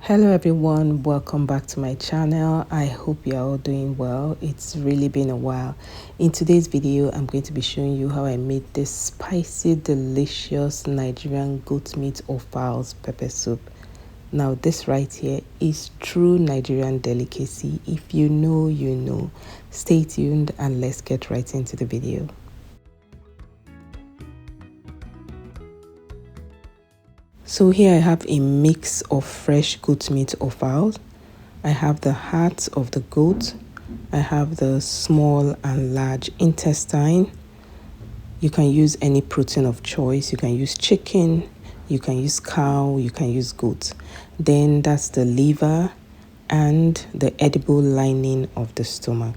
Hello everyone, welcome back to my channel. I hope you are all doing well. It's really been a while. In today's video, I'm going to be showing you how I made this spicy, delicious Nigerian goat meat offals pepper soup. Now this right here is true Nigerian delicacy. If you know, you know. Stay tuned and let's get right into the video. So here I have a mix of fresh goat meat offal. I have the heart of the goat. I have the small and large intestine. You can use any protein of choice. You can use chicken, you can use cow, you can use goat. Then that's the liver and the edible lining of the stomach.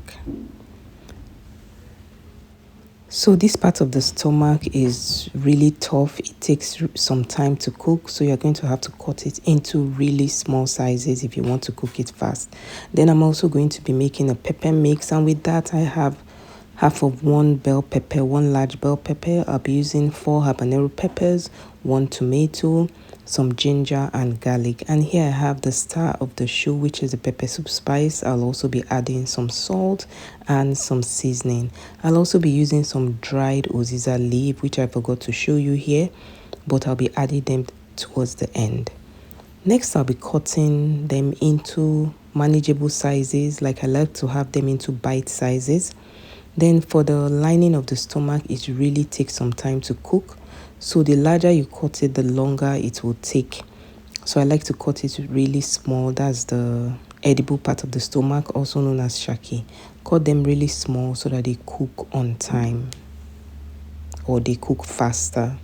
So this part of the stomach is really tough. It takes some time to cook, so you're going to have to cut it into really small sizes if you want to cook it fast. Then I'm also going to be making a pepper mix, and with that I have half of one bell pepper, one large bell pepper. I'll be using 4 habanero peppers, 1 tomato, some ginger and garlic. And here I have the star of the show, which is the pepper soup spice. I'll also be adding some salt and some seasoning. I'll also be using some dried uziza leaf, which I forgot to show you here, but I'll be adding them towards the end. Next, I'll be cutting them into manageable sizes. Like I like to have them into bite sizes. Then for the lining of the stomach, it really takes some time to cook. So the larger you cut it, the longer it will take. So I like to cut it really small. That's the edible part of the stomach, also known as shaki. Cut them really small so that they cook on time or they cook faster.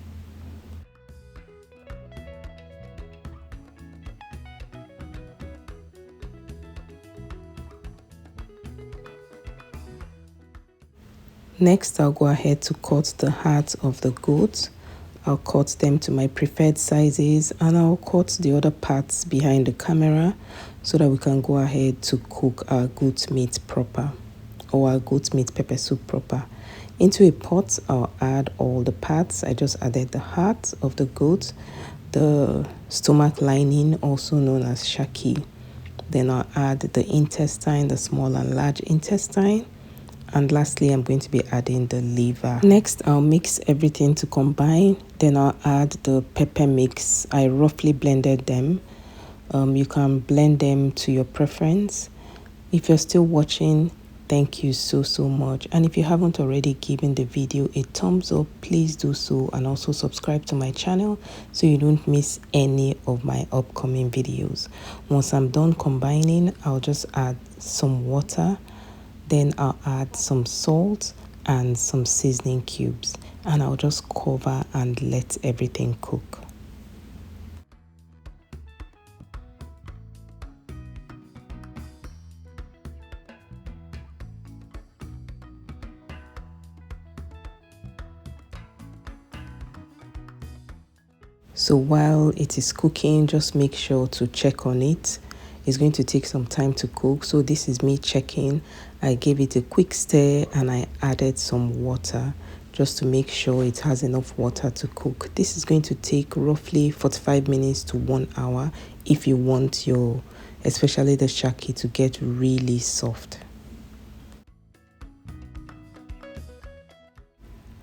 Next, I'll go ahead to cut the heart of the goat. I'll cut them to my preferred sizes, and I'll cut the other parts behind the camera so that we can go ahead to cook our goat meat proper, or our goat meat pepper soup proper. Into a pot, I'll add all the parts. I just added the heart of the goat, the stomach lining, also known as shaki. Then I'll add the intestine, the small and large intestine. And lastly, I'm going to be adding the liver. Next, I'll mix everything to combine. Then I'll add the pepper mix. I roughly blended them. You can blend them to your preference. If you're still watching, thank you so much. And if you haven't already given the video a thumbs up, please do so. And also subscribe to my channel so you don't miss any of my upcoming videos. Once I'm done combining, I'll just add some water. Then I'll add some salt and some seasoning cubes, and I'll just cover and let everything cook. So while it is cooking, just make sure to check on it. It's going to take some time to cook, so this is me checking. I gave it a quick stir and I added some water just to make sure it has enough water to cook. This is going to take roughly 45 minutes to 1 hour if you want your, especially the shaki, to get really soft.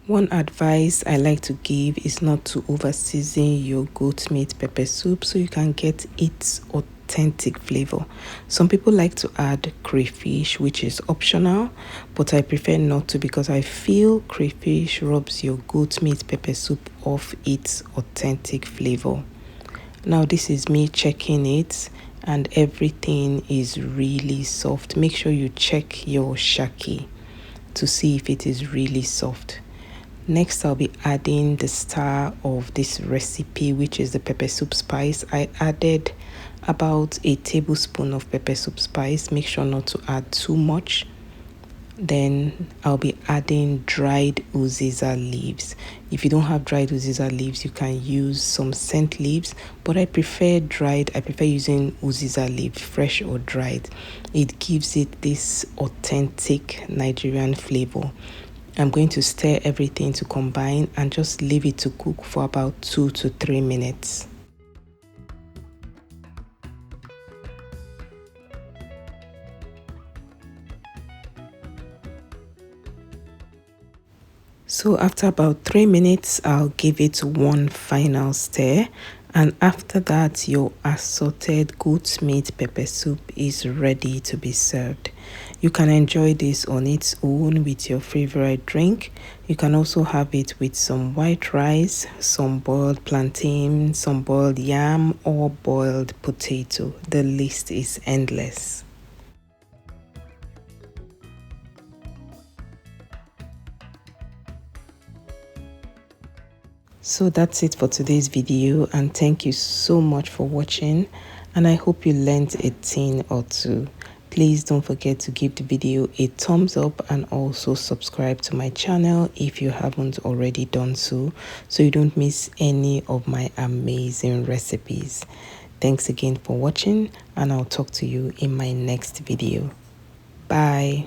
One advice I like to give is not to over season your goat meat pepper soup so you can get its authentic flavor. Some people like to add crayfish, which is optional, but I prefer not to because I feel crayfish robs your goat meat pepper soup of its authentic flavor. Now this is me checking it and everything is really soft. Make sure you check your shaki to see if it is really soft. Next, I'll be adding the star of this recipe, which is the pepper soup spice. I added about a tablespoon of pepper soup spice. Make sure not to add too much. Then I'll be adding dried uziza leaves. If you don't have dried uziza leaves, you can use some scent leaves, but I prefer dried. I prefer using uziza leaf, fresh or dried. It gives it this authentic Nigerian flavor. I'm going to stir everything to combine and just leave it to cook for about 2 to 3 minutes. So after about 3 minutes, I'll give it one final stir. And after that, your assorted goat meat pepper soup is ready to be served. You can enjoy this on its own with your favorite drink. You can also have it with some white rice, some boiled plantain, some boiled yam, or boiled potato. The list is endless. So that's it for today's video, and thank you so much for watching, and I hope you learned a thing or two. Please don't forget to give the video a thumbs up and also subscribe to my channel if you haven't already done so you don't miss any of my amazing recipes. Thanks again for watching, and I'll talk to you in my next video. Bye.